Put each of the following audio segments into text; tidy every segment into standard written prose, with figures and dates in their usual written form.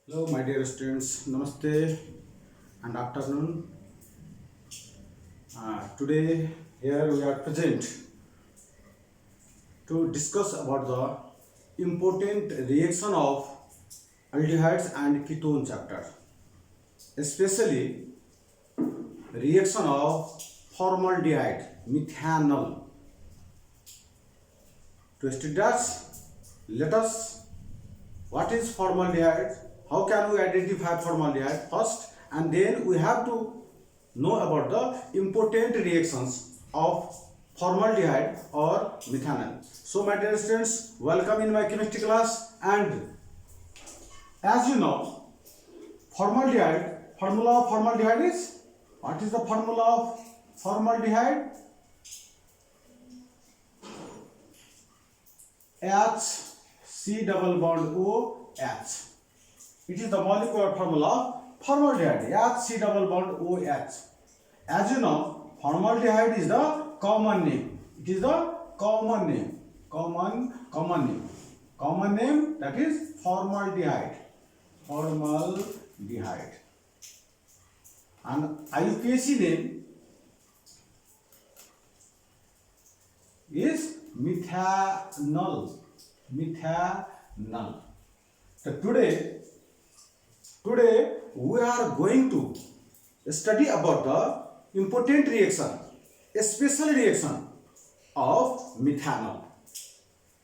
Hello, my dear students. Namaste and afternoon. Today, here we are present to discuss about the important reaction of aldehydes and ketone chapter, especially reaction of formaldehyde, methanol. To study that, let us what is formaldehyde, how can we identify formaldehyde first, and then we have to know about the important reactions of formaldehyde or methanol. So my dear students, welcome in my chemistry class. And as you know, formula of formaldehyde is, what is the formula of formaldehyde? C double bond O H. It is the molecular formula of formaldehyde, C double bond O H. As you know, formaldehyde is the common name. It is the common name. Common name, that is formaldehyde. Formaldehyde. And IUPAC name is methanol. So today we are going to study about the important reaction, a special reaction of methanol.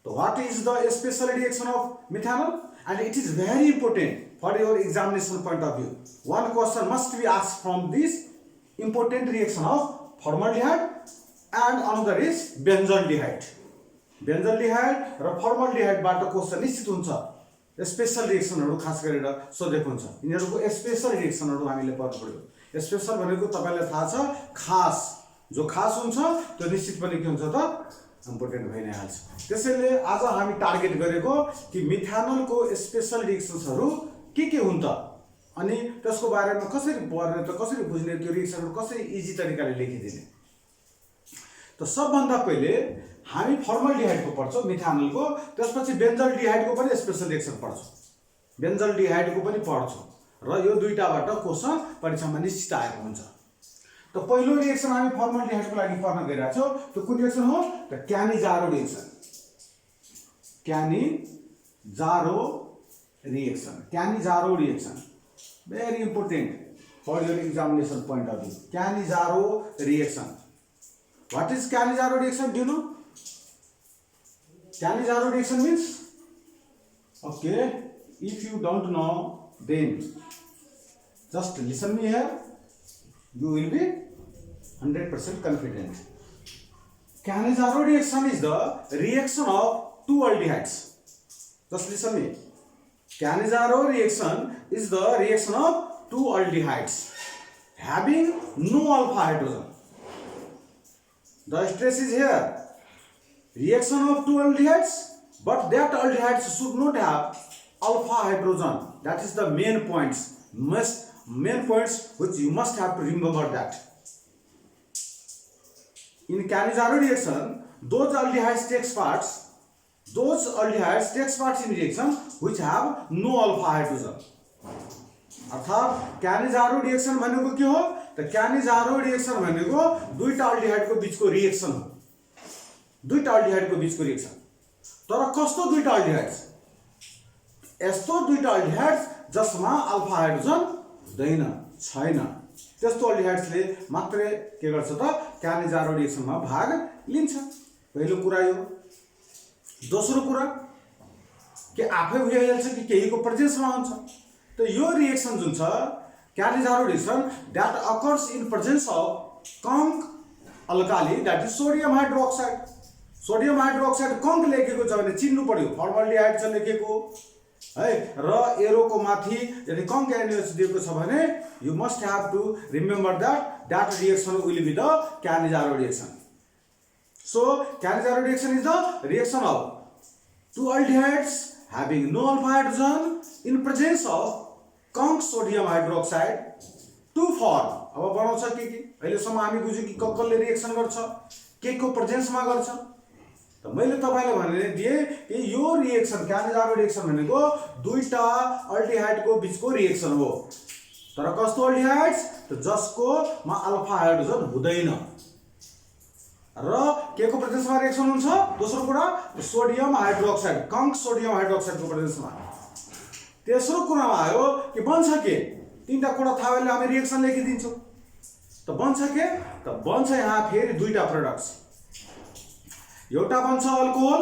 So what is the special reaction of methanol? And it is very important for your examination point of view. One question must be asked from this important reaction of formaldehyde, and another is benzaldehyde. बेन्जल्डिहाइड र फर्मल्डिहाइडबाट question निश्चित हुन्छ। Special रिएक्सनहरु खास गरेर सोधेको हुन्छ। यिनीहरुको special रिएक्सनहरु हामीले पढ्नु पर्यो। स्पेशल भनेको तपाईलाई थाहा छ, खास जो खास हुन्छ त्यो निश्चित पनि के हुन्छ त इम्पोर्टेन्ट भइ नै हाल्छ। त्यसैले आज हामी टार्गेट गरेको कि मिथानलको स्पेशल रिएक्सन्सहरु के हुन् त, अनि त्यसको बारेमा कसरी पढ्ने त, कसरी बुझ्ने, त्यो रिएक्सनहरु कसरी इजी तरिकाले लेखिदिने। त सबभन्दा पहिले हामी फर्मल्डिहाइडको पढ्छौं, मिथानलको, त्यसपछि बेन्जल्डिहाइडको पनि स्पेशल रिएक्सन पढ्छौं, बेन्जल्डिहाइडको पनि पढ्छौं, र यो दुईटाबाट क्वेशन परीक्षामा निश्चित आएको हुन्छ। त पहिलो रिएक्सन हामी फर्मल्डिहाइडको लागि पढ्न गइरहेका छौं। त्यो कुन रिएक्सन हो त? Cannizzaro reaction. Cannizzaro reaction very important for your examination point of view. Cannizzaro reaction. What is Cannizzaro reaction? Do you know? Cannizzaro reaction means, okay, if you don't know, then just listen me here. You will be 100% confident. Cannizzaro reaction is the reaction of two aldehydes. Just listen me. Cannizzaro reaction is the reaction of two aldehydes having no alpha hydrogen. The stress is here. Reaction of two aldehydes, but that aldehydes should not have alpha hydrogen. That is the main points. Main points which you must have to remember that. In Cannizzaro reaction, those aldehydes takes parts in reaction which have no alpha hydrogen. अर्थात क्यानिजारो reaction भनेको के हो त? Cannizzaro reaction भनेको दुईटा अल्डिहाइडको बीचको reaction हो। दुईटा अल्डिहाइडको बीचको रिएक्सन। तर कस्तो दुईटा अल्डिहाइड्स? यस्तो दुईटा अल्डिहाइड्स जसमा अल्फा हाइड्रोजन हुँदैन, छैन, त्यस्तो अल्डिहाइड्सले मात्रै के गर्छ त? क्यानिजारो रिएक्सनमा भाग लिन्छ। पहिलो कुरा यो। दोस्रो कुरा के आफै भइहाल्छ कि केहीको प्रेजेन्समा हुन्छ। तो यो रिएक्सन जुन छ क्यानिजारो reaction, that occurs in presence of conc alkali, that is sodium hydroxide. Sodium hydroxide कंक लेखेको छ भने चिन्नु पर्यो, फर्मल्डिहाइड छ लेखेको है, र एरोको माथि यदि कंक एनएच दिएको छ भने you must have to remember that reaction will be the Cannizzaro reaction. So Cannizzaro reaction is the reaction of two aldehydes having no alpha hydrogen in presence of conc sodium hydroxide to form. अब बनाउँछ के अहिलेसम्म हामी बुझ्यौ कि कसले reaction गर्छ, के को प्रेजेन्समा गर्छ, त मैले तपाईलाई भनिदिए कि यो रिएक्सन क्यानिजारो रिएक्सन भनेको दुईटा अल्डिहाइडको बीचको रिएक्सन हो। तर कस्तो अल्डिहाइड्स त जसको मा अल्फा हाइड्रोजन हुँदैन र के को प्रेजेन्समा रिएक्सन हुन्छ। दोस्रो कुरा सोडियम हाइड्रोक्साइड कंक सोडियम हाइड्रोक्साइडको प्रेजेन्समा। तेस्रो कुरामा आयो कि बन्छ के तीनटा कुरा थाहा भएले हामी रिएक्सन लेखिदिन्छौँ। त बन्छ के त बन्छ यहाँ फेरि दुईटा प्रोडक्ट्स, एउटा बन्छ अल्कोहल,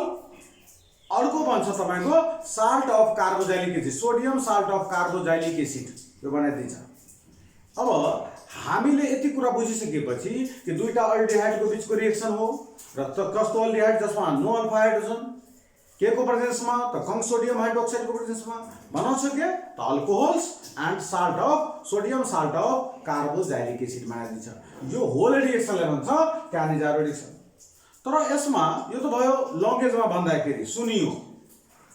अर्को बन्छ तपाईको salt of carboxylic acid, sodium salt of carboxylic acid यो बनाइदिन्छ। अब हामीले यति कुरा बुझिसकेपछि कि दुईटा अल्डिहाइडको बीचको रिएक्सन हो र कस्तो अल्डिहाइड जसमा नो अल्फा हाइड्रोजन, के को प्रेजेन्समा त कंक सोडियम हाइड्रोक्साइडको प्रेजेन्समा बनाउँछ के त alcohols and salt of sodium salt of carboxylic acid बनाइदिन्छ। यो होल रिएक्सनलाई भन्छ क्यानिजारो रिएक्सन। तर यसमा यो त भयो लङ्गेजमा भन्दाखेरि सुनियो,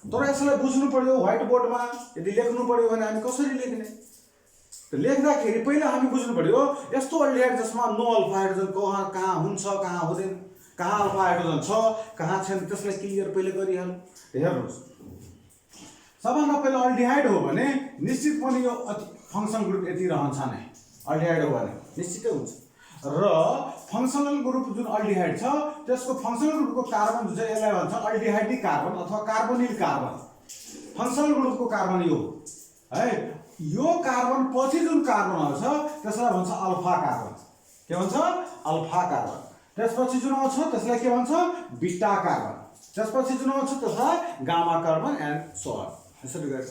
तर यसलाई बुझ्नु पर्यो व्हाइट बोर्डमा यदि लेख्नु पर्यो भने हामी कसरी लेख्ने त लेख्दाखेरि पहिला हामी बुझ्नु पर्यो यस्तो अल्डिहाइड जसमा नो अल्फा हाइड्रोजन कहाँ हुन्छ कहाँ हुँदैन, कहाँ अल्फा हाइड्रोजन छ कहाँ छैन त्यसलाई क्लियर पहिले गरिहाल्नु। हेर्नुहोस् सबभन्दा पहिला अल्डिहाइड हो भने निश्चित पनि यो फङ्सन ग्रुप यति रहन्छ नै, अल्डिहाइड हो भने निश्चितै हुन्छ। र फङ्सनल ग्रुप जुन अल्डिहाइड छ त्यसको फङ्सनल ग्रुपको कार्बन जुन छ यसलाई भन्छ अल्डिहाइडिक कार्बन अथवा कार्बोनिल कार्बन। फङ्सनल ग्रुपको कार्बन यो है, यो कार्बन पछि जुन कार्बन आउँछ त्यसलाई भन्छ अल्फा कार्बन। के भन्छ अल्फा कार्बन। त्यसपछि जुन आउँछ त्यसलाई के भन्छ बिटा कार्बन। त्यसपछि जुन आउँछ त्यसलाई gamma carbon and so on. यसरी गर्छ।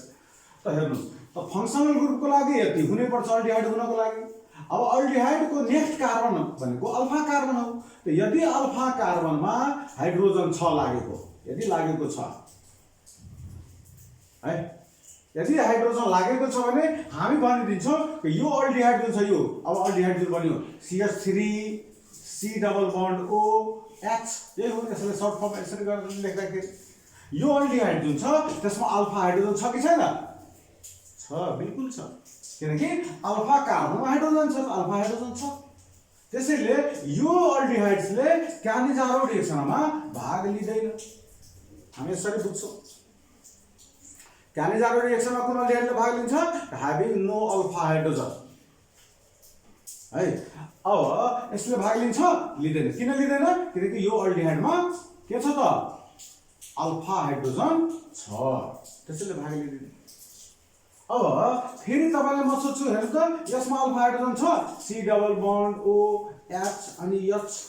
त हेर्नुस् त फङ्सनल ग्रुपको लागि यति हुनै पर्छ अल्डिहाइड हुनको लागि। अब अल्डिहाइडको नेक्स्ट कार्बन भनेको अल्फा कार्बन हो। त यदि अल्फा कार्बनमा हाइड्रोजन 6 लागेको, यदि लागेको छ है, यदि हाइड्रोजन लागेको छ भने हामी भनिदिन्छौँ कि यो अल्डिहाइड जुन छ यो अब अल्डिहाइड जुन बन्यो CH3 C double bond O H, यही हो। यसले सर्ट फर्म यसरी गरेर लेख्दाखेरि यो अल्डिहाइड जुन छ त्यसमा अल्फा हाइड्रोजन छ कि छैन? छ, बिल्कुल छ, किनकि अल्फा कार्बनमा हाइड्रोजन छ, अल्फा हाइड्रोजन छ। त्यसैले यो अल्डिहाइड्सले क्यानिजारो रिएक्सनमा भाग लिँदैन। हामी यसरी बुझ्छौँ क्यानिजारो रिएक्सनमा कुन अल्डिहाइडले भाग लिन्छ? ह्याभिङ नो अल्फा हाइड्रोजन है। अब यसले भाग लिन्छ लिँदैन। किन लिँदैन? किनकि यो अल्डिहाइडमा के छ त अल्फा हाइड्रोजन छ, त्यसैले भाग लिँदैन। अब फेरि तपाईलाई म सोध्छु हेर्नु त यसमा अल्फा हाइड्रोजन छ C double bond O H अनि H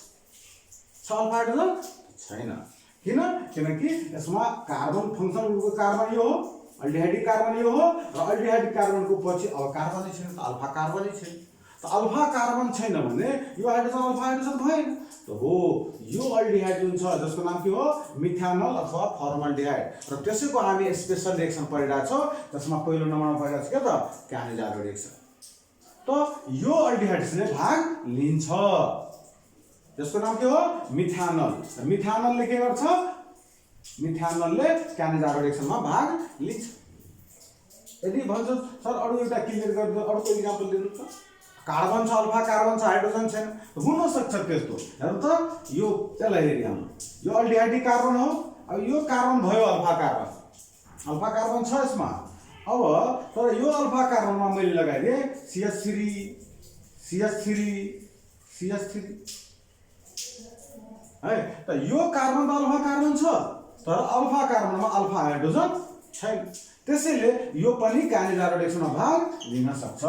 छ, अल्फा हाइड्रोजन छैन। किन? किनकि यसमा कार्बन फङ्सनल ग्रुपको कार्बन यो हो, अल्डिहाइडिक कार्बन यो हो र अल्डिहाइडिक कार्बनको पछि अब कार्बनै छैन त अल्फा कार्बनै छैन। त अल्फा कार्बन छैन भने यो हाइड्रोजन अल्फा हाइड्रोजन भएन त हो। यो अल्डिहाइड जुन छ जसको नाम के हो मिथानल अथवा फर्मल्डिहाइड र त्यसैको हामी स्पेशल रिएक्सन पढिरहेको छौँ जसमा पहिलो नम्बरमा पढिरहेको छ के त क्यानिजारो रिएक्सन। त यो अल्डिहाइड्सले भाग लिन्छ जसको नाम के हो मिथानल। मिथानलले के गर्छ? मिथानलले क्यानिजारो रिएक्सनमा भाग लिन्छ। यदि भन्छ सर अरू एउटा क्लियर गरिदिनु, अर्को इक्जाम्पल दिनु त। कार्बन छ अल्फा कार्बन छ हाइड्रोजन छैन, हुन सक्छ त्यस्तो। हेर्नु त यो यसलाई हेरि हाम्रो यो अल्डिहाइडिक कार्बन हो। अब यो कार्बन भयो अल्फा कार्बन, अल्फा कार्बन छ यसमा। अब तर यो अल्फा कार्बनमा मैले लगाइदिएँ CH3 CH3 CH3 है। त यो कार्बन त अल्फा कार्बन छ तर अल्फा कार्बनमा अल्फा हाइड्रोजन छैन। त्यसैले यो पनि क्यानिजारो रिएक्सनमा भाग लिन सक्छ,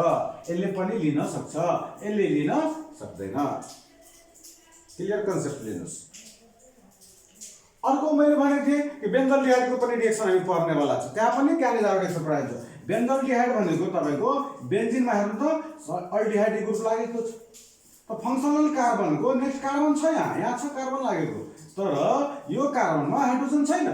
यसले पनि लिन सक्छ, यसले लिन सक्दैन। क्लियर कन्सेप्ट लिनुस्। अर्को मैले भनेको थिएँ कि बेन्जल्डिहाइडको पनि रिएक्सन हामी पढ्नेवाला छ, त्यहाँ पनि क्यानिजारो रिएक्सन पढाइन्छ। बेन्जल्डिहाइड भनेको तपाईँको बेन्जिनमा हेर्नु त अल्डिहाइड ग्रुप लागेको छ। त फङ्सनल कार्बनको नेक्स्ट कार्बन छ, यहाँ छ कार्बन लागेको, तर यो कार्बनमा हाइड्रोजन छैन।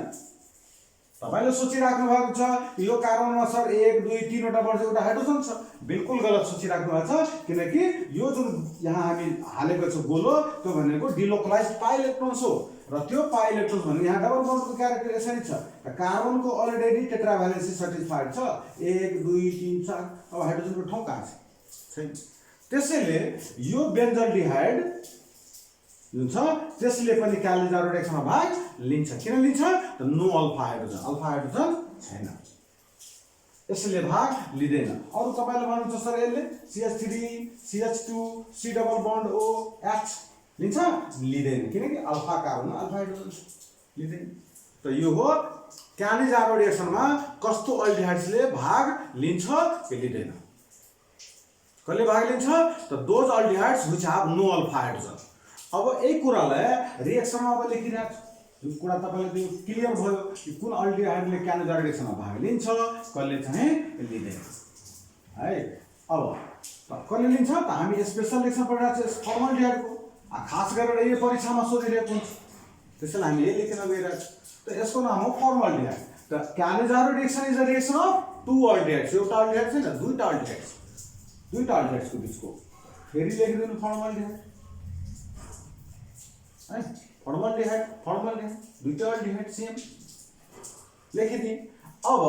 तपाईले सोचिराख्नु भएको छ यो कार्बनमा सर 1 2 3 वटा वर्ष एउटा हाइड्रोजन छ। बिल्कुल गलत सोचिराख्नु भएको छ, किनकि यो जुन यहाँ हामी हालेको छ गोलो त्यो भनेको डिलोकलाइज्ड पाई इलेक्ट्रोन्स हो र त्यो पाई इलेक्ट्रोन्स भने यहाँ डबल बन्डको क्यारेक्टर यसरी छ। कार्बनको अलरेडी टेट्राभ्यालेन्सी सर्टिफाइड छ 1 2 3 4, अब हाइड्रोजनको ठाउँ कहाँ छ? छैन। त्यसैले यो बेन्जल्डिहाइड जुन छ त्यसले पनि क्यालेन्डर रिएक्सनमा भाग लिन्छ। किन लिन्छ त नो अल्फा हाइड्रोजन छैन, यसले भाग लिँदैन। अरु तपाईले भन्नुहुन्छ सर यसले CH3 CH2 C double bond OH लिन्छ, लिँदैन किनकि अल्फा कार्बन अल्फा हाइड्रोजन लिँदैन। त यो हो क्यानेजारो रिएक्सनमा कस्तो अल्डिहाइड्सले भाग लिन्छ कि लिँदैन। कसले भाग लिन्छ त those aldehydes which have no alpha hydrogen. अब यही कुरालाई रिएक्सनमा अब लेखिराख्छ, यो कुरा तपाईलाई त्यो क्लियर भयो कि कुन अल्डिहाइडले क्यानेजारो रिएक्सनमा भाग लिन्छ, कसले चाहिँ लिँदैन है। अब कसले लिन्छ त हामी स्पेशल रिएक्सन पढिरहेको छ फर्मल्डिहाइडको, खास गरेर यो परीक्षामा सोधिरहेको हुन्छ, त्यसैले हामी यही लेख्न गइरहेको छ। त यसको नाम हो फर्मल्डिहाइड। त Cannizzaro reaction is a reaction of two aldehydes, एउटा अल्डिहाइड छैन दुईटा अल्डिहाइड्सको बिचको। फेरि लेखिदिनु फर्मल्डिहाइड है, फर्मल्डिहाइड दुईटा अल्डिहाइड सेम लेखिदिए। अब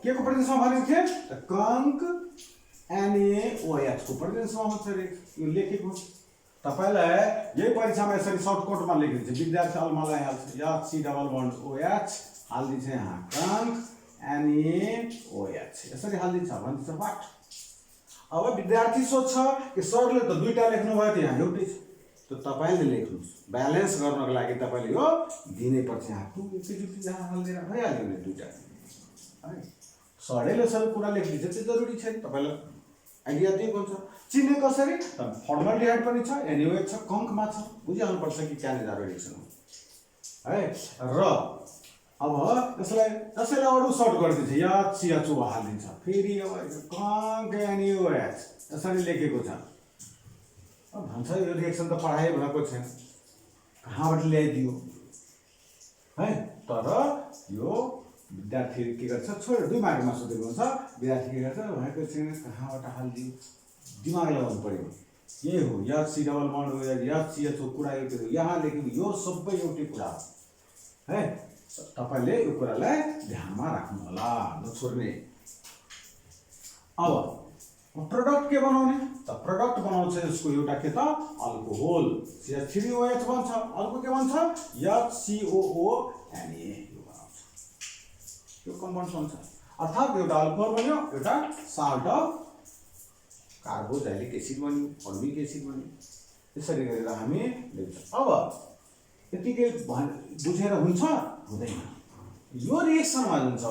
के को प्रेजेन्समा भनेको थियो त कङ्क NaOH को प्रेजेन्समा हुन्छ रे, यो लेखेको तपाईलाई यही परीक्षामा यसरी सर्टकटमा लेखिदिन्छ। विद्यार्थी अलमलाई हाल्छ या C डबल बन्ड OH हाल्दिन्छ यहाँ कङ्क NaOH यसरी हाल्दिन्छ भन्छ वाट। अब विद्यार्थी सोध्छ कि सरले त दुईटा लेख्नु भयो त यहाँ एउटै छ, त तपाईले लेख्नुस् ब्यालेन्स गर्नको लागि तपाईले यो दिनै पर्छ। यहाँ टु एकैचोटि यहाँ हाल्दिएर भइहाल्यो नि दुईटा है। सरले सबै कुरा लेखिदिन्छ त्यो जरुरी छैन, तपाईलाई आइडिया दिएको हुन्छ। चिन्ने कसरी त फर्मल्डिहाइड पनि छ NaOH छ कङ्कमा छ, बुझिहाल्नु पर्छ कि क्यानेजारो रिएक्सन हो है। र अब यसलाई अरु सर्ट गरिदिन्छ या CHO हालिदिन्छ, फेरि अब कङ्क NaOH यसरी लेखेको छ। अब भन्छ यो रिएक्सन त पढाइ भएको छैन, कहाँबाट ल्याइदियो है। तर यो विद्यार्थी के गर्छ छोड दुई मार्कमा सोधेको हुन्छ, विद्यार्थी के गर्छ भएको छैन कहाँबाट हालिदियो, दिमाग लगाउनु पर्यो। यही हो या C डबल बन्ड या CHO कुरा एउटै हो, यहाँ लेखेको यो सबै एउटै कुरा हो है। तपाईले यो कुरालाई ध्यानमा राख्नु होला, नछोड्ने। अब प्रोडक्ट के बनाउने त प्रोडक्ट बनाउँछ यसको एउटा के त अल्कोहोल CH3OH बन्छ, अर्को के बन्छ HCOO Na यो बनाउँछ, यो कम्पाउन्ड बन्छ। अर्थात् एउटा अल्कोहोल बन्यो, एउटा साल्ट अफ कार्बोक्सिलिक एसिड बन्यो, फर्मिक एसिड बन्यो। यसरी गरेर हामी लेख्छौँ। अब यतिकै बुझेर हुन्छ हुँदैन। यो रिएक्सनमा जुन छ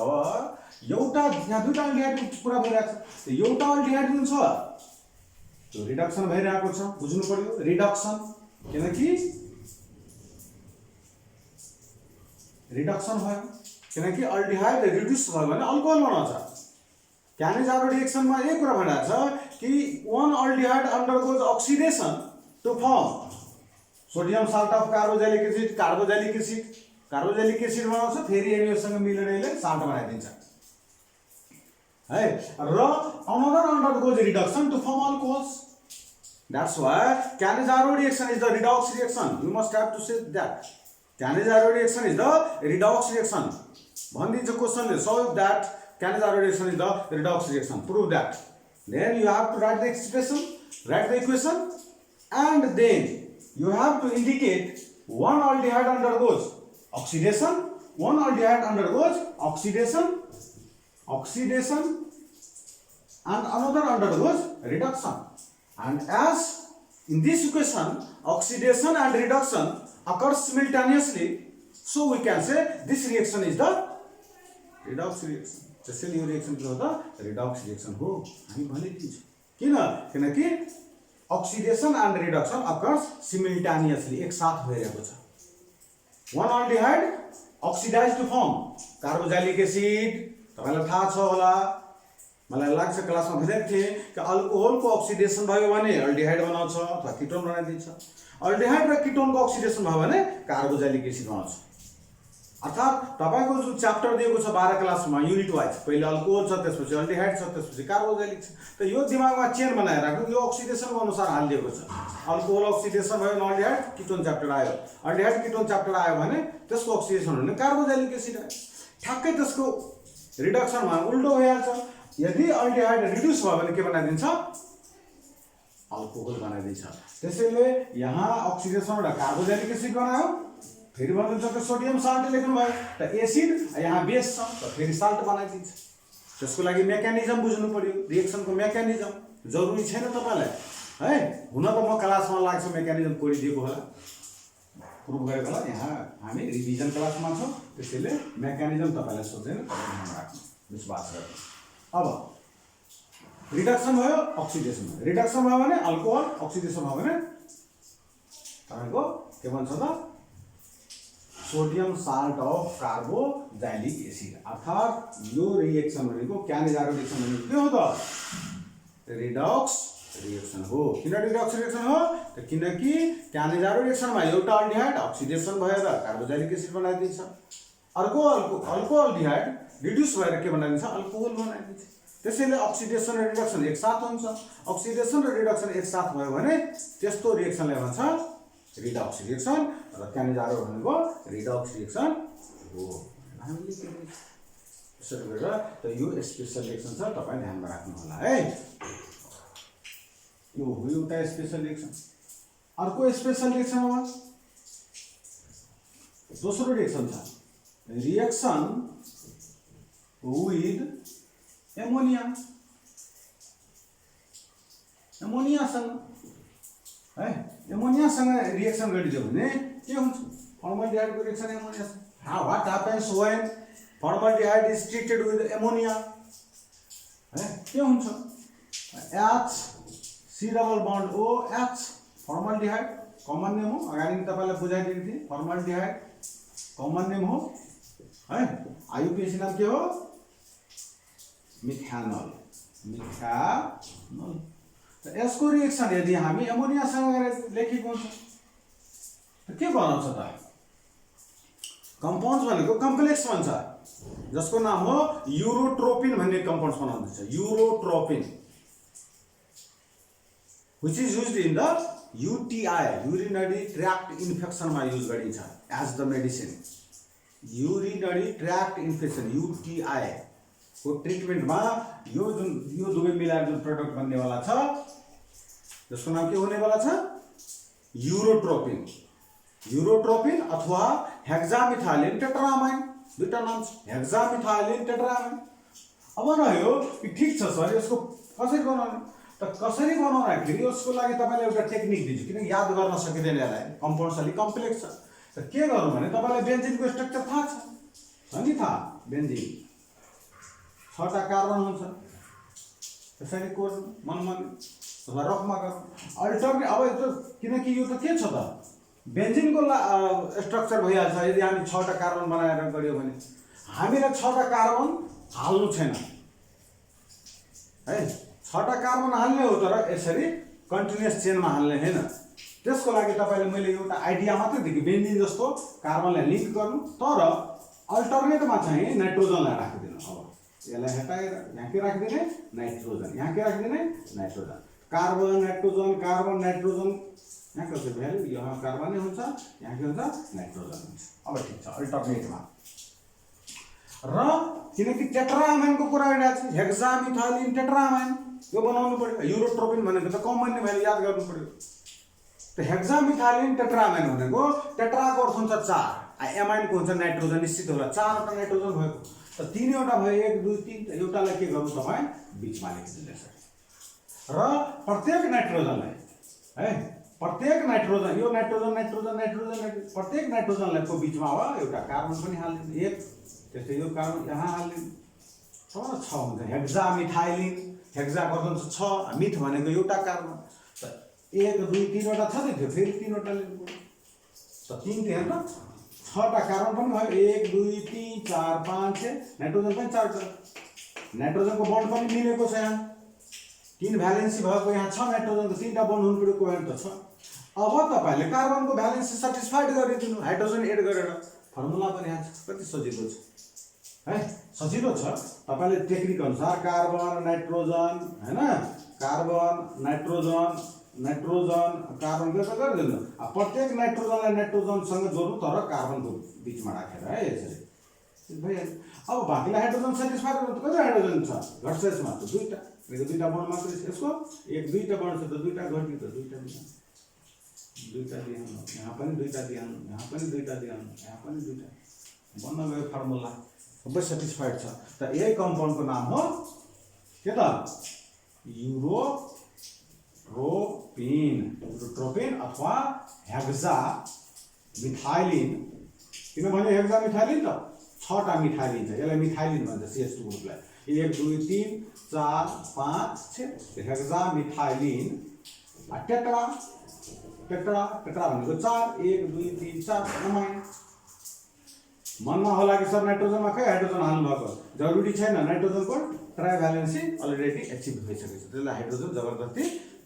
एउटा यहाँ दुईटा अल्डिहाइडको कुरा भइरहेको छ, एउटा अल्डिहाइड जुन छ त्यो रिडक्सन भइरहेको छ, बुझ्नु पर्यो रिडक्सन, किनकि रिडक्सन भयो किनकि अल्डिहाइड रिड्युस भयो भने अल्कोहल बनाउँछ। क्यानेजारो रिएक्सनमा यही कुरा भइरहेको छ कि one aldehyde undergoes oxidation to form sodium salt of carboxylic acid बनाउँछ, फेरि NaOH सँग मिलेर यसले साल्ट बनाइदिन्छ है। र another undergoes reduction to form alcohols. That's why Cannizzaro reaction is the redox reaction. You must have to say that Cannizzaro reaction is the redox reaction. भनिदिन्छ क्वेशनले, solve that Cannizzaro reaction is the redox reaction. Prove that. Then you have to write the expression, write the equation, and then you have to indicate one aldehyde undergoes oxidation, one aldehyde undergoes oxidation, and another undergoes reduction. And as in this equation, oxidation and reduction occurs simultaneously, so we can say this reaction is the redox reaction. त्यसैले यो reaction के हो त Redux reaction हो हामी भनिदिन्छौँ। किनकि oxidation and reduction occurs simultaneously, एक साथ भइरहेको छ। One aldehyde oxidize to form carboxylic acid, तपाईलाई थाहा छ होला, मलाई लाग्छ क्लासमा भनेको थिएँ कि अल्कोहलको अक्सिडेसन भयो भने अल्डिहाइड बनाउँछ अथवा किटोन बनाइदिन्छ, अल्डिहाइड र किटोनको अक्सिडेसन भयो भने कार्बोक्सिलिक एसिड बनाउँछ। अर्थात् तपाईको जुन च्याप्टर दिएको छ 12 क्लासमा युनिट वाइज, पहिले अल्कोहल छ, त्यसपछि अल्डिहाइड छ, त्यसपछि कार्बोक्सिलिक छ, त यो दिमागमा चेन बनाएर राख्नु, यो अक्सिडेसनको अनुसार हालिदिएको छ। अल्कोहल अक्सिडेसन भयो अल्डिहाइड किटोन च्याप्टर आयो, अल्डिहाइड किटोन च्याप्टर आयो भने त्यसको अक्सिडेसन हुने कार्बोक्सिलिक एसिड आयो, ठ्याक्कै त्यसको रिडक्सनमा उल्टो भइहाल्छ। यदि अल्डिहाइड रिड्युस भयो भने के बनाइदिन्छ अल्कोहल बनाइदिन्छ। त्यसैले यहाँ अक्सिडेसनबाट कार्बोजेनिक एसिड बनायो, फेरि भन्नुहुन्छ त सोडियम साल्ट लेख्नु भयो त एसिड, यहाँ बेस छ त फेरि साल्ट बनाइदिन्छ। त्यसको लागि मेकानिजम बुझ्नु पर्यो, रिएक्सनको मेकानिजम जरुरी छैन तपाईलाई है। हुन त म क्लासमा लाग्छ मेकानिजम पढिदिएको होला, प्रुभ गरेको होला। यहाँ हामी रिभिजन क्लासमा छौँ, त्यसैले मेकानिजम तपाईँलाई सोध्दैन, तपाईँ ध्यान राख्नु, विश्वास गर्नु। अब रिडक्सन भयो, अक्सिडेसन भयो। रिडक्सन भयो भने अल्कोहल, अक्सिडेसन भयो भने तपाईँको के भन्छ त sodium salt of carboxylic acid. अर्थात् यो रिएक्सन भनेको क्यानेजारो रिएक्सन भनेको के हो त रिडक्स रिएक्सन हो। किन रिडक्स रिएक्सन हो त किनकि क्यानेजारो रिएक्सनमा एउटा अल्डिहाइड अक्सिडेसन भएर कार्बोजाइलिक एसिड बनाइदिन्छ, अर्को अल्कोहल्डिहाइड रिड्युस भएर के बनाइदिन्छ अल्कोहल बनाइदिन्छ। त्यसैले अक्सिडेसन र रिडक्सन एकसाथ हुन्छ। अक्सिडेसन र रिडक्सन एकसाथ भयो भने त्यस्तो रिएक्सनलाई भन्छ रिडक्स रिएक्सन, र क्यानेजारो भनेको रिडक्स रिएक्सन हो। हामीले यसरी गरेर त यो स्पेशल रिएक्सन छ, तपाईँ ध्यानमा राख्नु होला है। यो हो एउटा स्पेशल रिएक्सन। अर्को स्पेशल रिएक्सन हो दोस्रो रिएक्सन छ रिएक्सन विथ एमोनिया। एमोनियासँग है, एमोनियासँग रिएक्सन गरिदियो भने के हुन्छ फर्मल्डिहाइडको रिएक्सन एमोनियासँग। What happens when formaldehyde is treated with ammonia है, के हुन्छ H C double bond O H formaldehyde common name हो। अगाडि तपाईँलाई बुझाइदिएको थिएँ, फर्मल्डिहाइड कमन नेम हो है। आइयुपिएसी नाम के हो मिथानल। मिथानल यसको रिएक्सन यदि हामी एमोनियासँग लेखेको हुन्छ त के बनाउँछ त कम्पाउन्ड्स भनेको कम्प्लेक्स भन्छ, जसको नाम हो युरोट्रोपिन भन्ने कम्पाउन्ड्स बनाउँछ। युरोट्रोपिन which is used in the UTI urinary tract infection मा युज गरिन्छ as the medicine। urinary tract infection UTI को ट्रिटमेन्टमा यो दुवै मिलाएर जुन प्रडक्ट बन्नेवाला छ जसको नाम के हुनेवाला छ युरोट्रोपिन। युरोट्रोपिन अथवा हेक्सामिथाइलिन टेट्रामाइन, दुईटा नाम छ हेक्सामिथाइलिन टेट्रामाइन। अब रह्यो कि ठिक छ सर यसको कसरी बनाउने त कसरी बनाउँदाखेरि यसको लागि तपाईँले एउटा टेक्निक दिन्छु, किनकि याद गर्न सकिँदैन यसलाई, कम्पाउन्ड्स अलिक कम्प्लेक्स छ। त के गरौँ भने तपाईँलाई बेन्जिनको स्ट्रक्चर थाहा छ नि, थाहा बेन्जिन 6टा कार्बन हुन्छ, त्यसरी कोर्नु मनमन अथवा रफमा गर्नु अल्टरनेट। अब यो किनकि यो त के छ त बेन्जिनको स्ट्रक्चर भइहाल्छ यदि हामी 6टा कार्बन बनाएर गऱ्यो भने। हामीलाई 6टा कार्बन हाल्नु छैन है, 6टा कार्बन हाल्ने हो तर यसरी कन्टिन्युअस चेनमा हाल्ने होइन। त्यसको लागि तपाईँले मैले एउटा आइडिया मात्रै दिएँ कि बेन्जिन जस्तो कार्बनलाई लिङ्क गर्नु, तर अल्टरनेटमा चाहिँ नाइट्रोजनलाई राखिदिनु। अब यसलाई हटाएर यहाँ के राखिदिने नाइट्रोजन, यहाँ के राखिदिने nitrogen. Carbon nitrogen carbon nitrogen, यहाँ कसो भ्यालु यहाँ कार्बन नै हुन्छ, यहाँ के हुन्छ नाइट्रोजन हुन्छ। अब ठिक छ अल्टरनेटमा। र किनकि टेट्रामाइनको कुरा गरिरहेको छ हेक्सामिथाइलिन टेट्रामाइन यो बनाउनु पर्यो। युरोट्रोपिन भनेको त कमन नेम याद गर्नु पर्यो। त हेक्सामिथाइलिन टेट्रामाइन भनेको टेट्राको अर्थ हुन्छ 4, एमाइनको हुन्छ नाइट्रोजन निश्चित होला, 4वटा नाइट्रोजन भएको त 3वटा भयो 1 2 3। एउटालाई के गर्नु तपाईँ बिचमा लेखिदिनु यसरी। र प्रत्येक नाइट्रोजनलाई है प्रत्येक नाइट्रोजन यो नाइट्रोजन नाइट्रोजन नाइट्रोजन प्रत्येक नाइट्रोजनलाई को बिचमा हो एउटा कार्बन पनि हाल्दिनु 1, त्यस्तै यो कार्बन यहाँ हाल्दिनु तर 6 हुन्छ हेक्सामिथाइलिन। हेक्सा गर्दा हुन्छ 6, मिथ भनेको एउटा कार्बन त 1 2 3वटा छ नि, त्यो फेरि 3वटा लिनु पर्यो त 3 त्यहाँ त 6टा कार्बन पनि भयो 1 2 3 4 5 6 नाइट्रोजन पनि 4टा। नाइट्रोजनको बन्ड पनि मिलेको छ, यहाँ 3 भ्यालेन्सी भएको यहाँ छ नाइट्रोजनको 3टा बन्ड हुनु पर्यो कोभ्यालेन्ट त छ। अब तपाईले कार्बनको भ्यालेन्सी सटिस्फाइड गरिदिनु हाइड्रोजन एड गरेर फर्मुला पनि यहाँ कति सजिलो छ है, सजिलो छ। तपाईले टेक्निक अनुसार कार्बन नाइट्रोजन हैन, कार्बन नाइट्रोजन नाइट्रोजन कार्बन गर्दा गरिदिनु। अब प्रत्येक नाइट्रोजनलाई नाइट्रोजनसँग जोड्नु तर कार्बनको बिचमा राखेर है यसरी भइहाल्यो। अब बाँकीलाई हाइड्रोजन सेटिस्फाई गर्नु त कति हाइड्रोजन छ घट्छ यसमा त दुईटा, दुईटा बन्ड मात्रै छ यसको, एक दुईटा बन्ड छ त दुईटा घट्यो त दुईटा दिनु, दुईटा दिनु, यहाँ पनि दुईटा दिनु, यहाँ पनि दुईटा दिनु, यहाँ पनि दुईटा, बन्न गयो फर्मुला, सबै सेटिस्फाइड छ। त यही कम्पाउन्डको नाम हो के त यूरोट्रोपिन, यूरोट्रोपिन अथवा हेक्सा मिथाइलिन। किनभने हेक्सा मिथाइलिन त 6टा मिथाइलिन छ, यसलाई मिथाइलिन भन्छ CH2 ग्रुपलाई। 1 2 3 4 5 6 hexa methylene. Tetra tetra tetra भनेको 4 1 2 3 4 रमाइलो। मनमा होला कि सर नाइट्रोजनमा खै हाइड्रोजन हाल्नु भएको, जरुरी छैन, नाइट्रोजनको ट्राइभ्यालेन्सी अलरेडी एचिभ भइसकेको छ, त्यसलाई हाइड्रोजन जबरजस्ती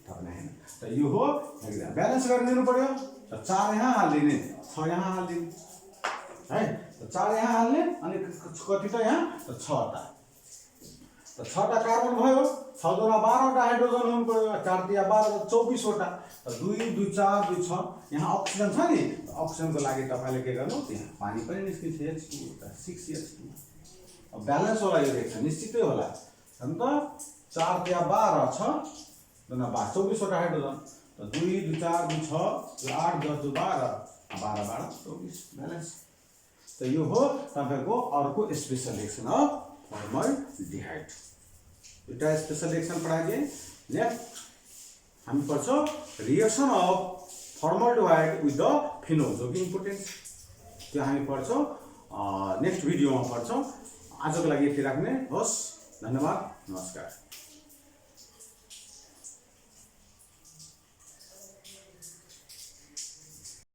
थप्ने हैन। त यो हो हेक्सा, ब्यालेन्स गरिदिनु पर्यो। त 4 यहाँ हाल्दिने, 6 यहाँ हाल्दिने है, त 4 यहाँ हाल्ने अनि कति त यहाँ त 6टा, त 6टा कार्बन भयो, 6 दुना 12वटा हाइड्रोजन हुनु पर्यो, 4 तिया 12 त 24वटा, त 2 2 4 2 6 यहाँ अक्सिजन छ नि, अक्सिजनको लागि तपाईले के गर्नु, यहाँ पानी पनि निस्किन्छ H2 त 6H2। अब ब्यालेन्स होला यो रिएक्सन निश्चितै होला, अन्त 4 तिया 12 छ दुना 12 24वटा हाइड्रोजन, त 2 2 4 2 6 8 10 12 12 12 24 ब्यालेन्स। त यो हो तपाईको अर्को स्पेशल रिएक्सन अफ फर्मल्डिहाइड। दुईटा स्पेशल रिएक्सन पढाइदिए। नेक्स्ट हामी पढ्छौँ reaction of formaldehyde with the phenol, जो कि इम्पोर्टेन्ट, त्यो हामी पढ्छौँ नेक्स्ट भिडियोमा पढ्छौँ। आजको लागि यति राख्ने होस्, धन्यवाद, नमस्कार।